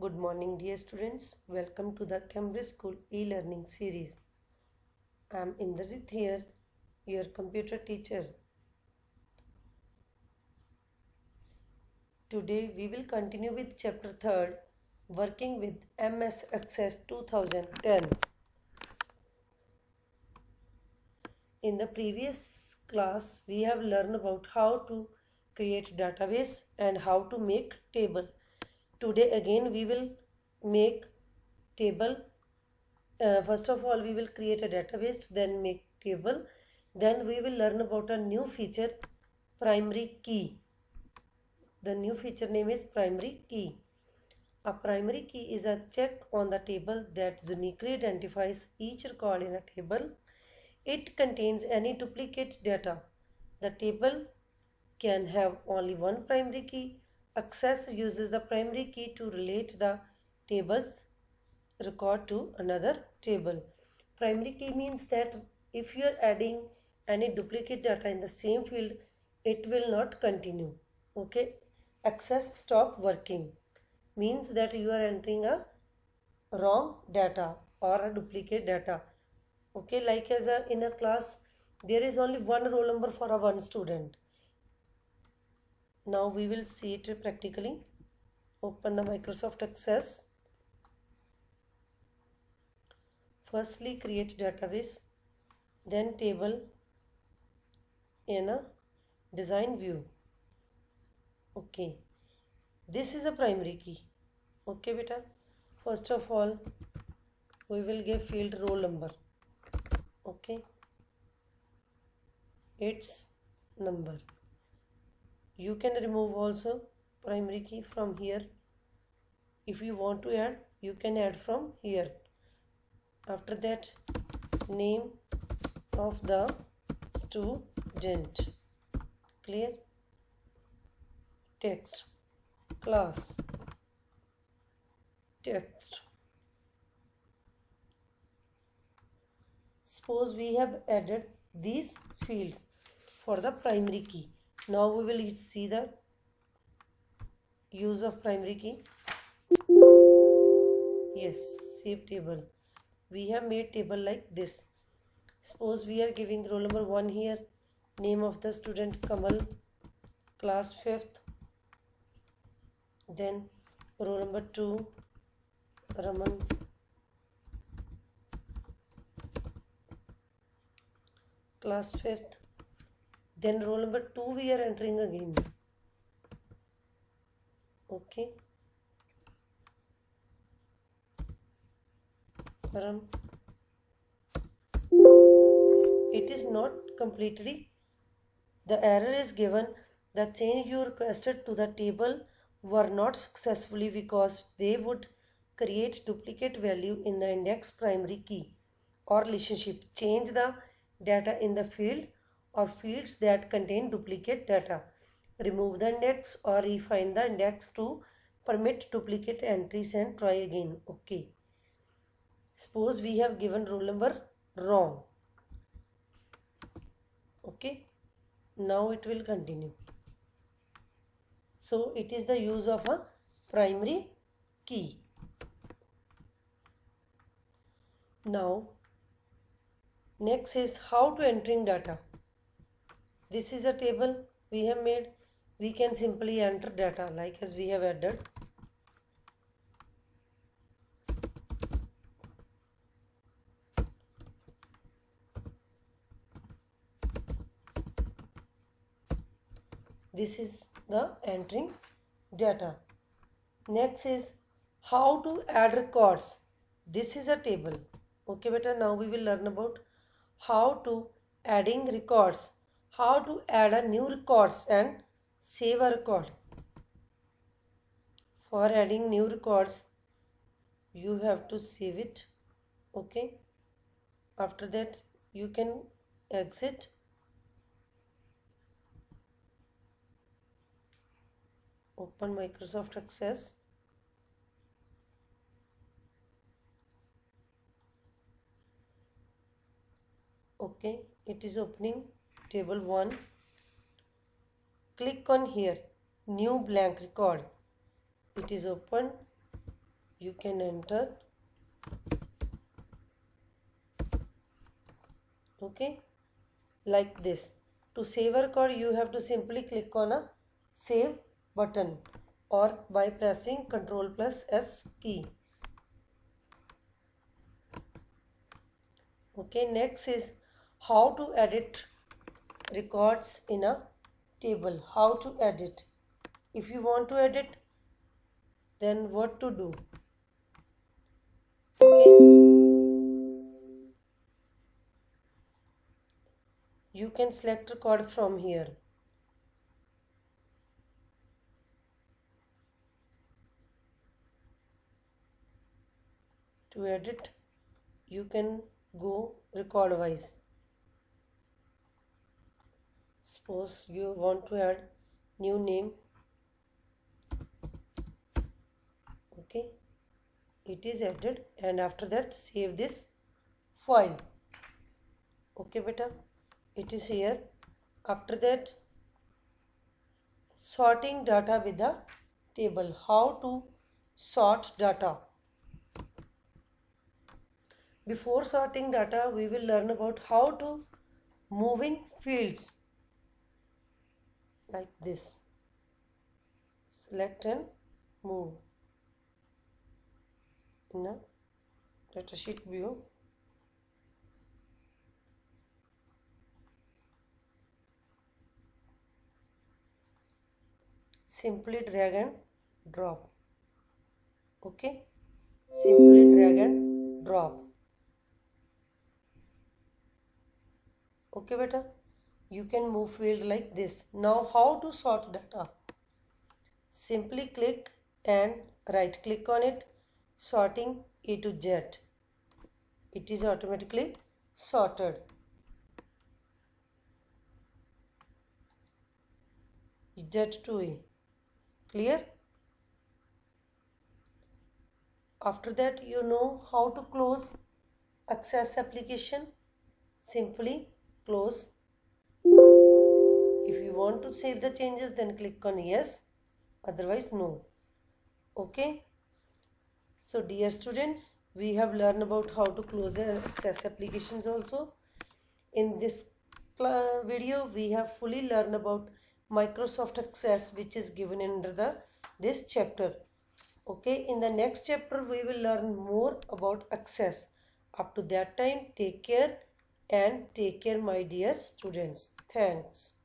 Good morning, dear students. Welcome to the Cambridge School e-learning series. I am Indrajit here, your computer teacher. Today we will continue with chapter 3rd, working with MS Access 2010. In the previous class, we have learned about how to create database and how to make table. Today again we will make table. First of all, we will create a database, then make table. Then we will learn about a new feature, primary key. The new feature name is primary key. A primary key is a check on the table that uniquely identifies each record in a table. It contains any duplicate data. The table can have only one primary key. Access uses the primary key to relate the table's record to another table. Primary key means that if you are adding any duplicate data in the same field, it will not continue. Okay, access stop working means that you are entering a wrong data or a duplicate data. Okay, like in a class there is only one roll number for a one student. Now we will see it practically. Open the Microsoft Access. Firstly, create database, then table in a design view. Okay, this is a primary key. Okay, beta. First of all, we will give field roll number. Okay, its number. You can remove also primary key from here. If you want to add, you can add from here. After that, name of the student. Clear? Text. Class. Text. Suppose we have added these fields for the primary key. Now we will see the use of primary key. Yes, save table. We have made table like this. Suppose we are giving roll number 1 here, name of the student Kamal, class 5th, then roll number 2 Raman, class 5th, then roll number 2 we are entering again. Okay, Ram. It is not completely. The error is given. The change you requested to the table were not successfully because they would create duplicate value in the index primary key or relationship. Change the data in the field or fields that contain duplicate data. Remove the index or refine the index to permit duplicate entries and try again. Okay. Suppose we have given roll number wrong. Okay. Now it will continue. So it is the use of a primary key. Now next is how to entering data. This is a table we have made. We can simply enter data like as we have added. This is the entering data. Next is how to add records. This is a table. Okay, beta. Now we will learn about how to adding records. How to add a new records and save a record. For adding new records, you have to save it. Okay. After that, you can exit. Open Microsoft Access. Okay, it is opening table 1. Click on here, new blank record. It is open. you can enter. Okay, like this. To save a record, you have to simply click on a save button or by pressing Ctrl+S key. Okay, next is how to edit records in a table. How to edit. If you want to edit, then what to do? Okay. You can select record from here. To edit, you can go record wise. Suppose you want to add new name. Okay, it is added, and after that save this file. Okay beta, it is here. After that, sorting data with the table. How to sort data. Before sorting data, we will learn about how to moving fields like this. Select and move in a datasheet view. Simply drag and drop. Okay, simply drag and drop. Okay beta, you can move field like this. Now how to sort data? Simply click and right click on it, sorting A to Z. It is automatically sorted. Z to A. Clear? After that, you know how to close Access application. Simply close. If you want to save the changes, then click on yes, otherwise no. Okay, so dear students, we have learned about how to close the Access applications also. In this video, we have fully learned about Microsoft Access, which is given under this chapter. Okay, in the next chapter, we will learn more about Access. Up to that time, take care, and take care, my dear students. Thanks.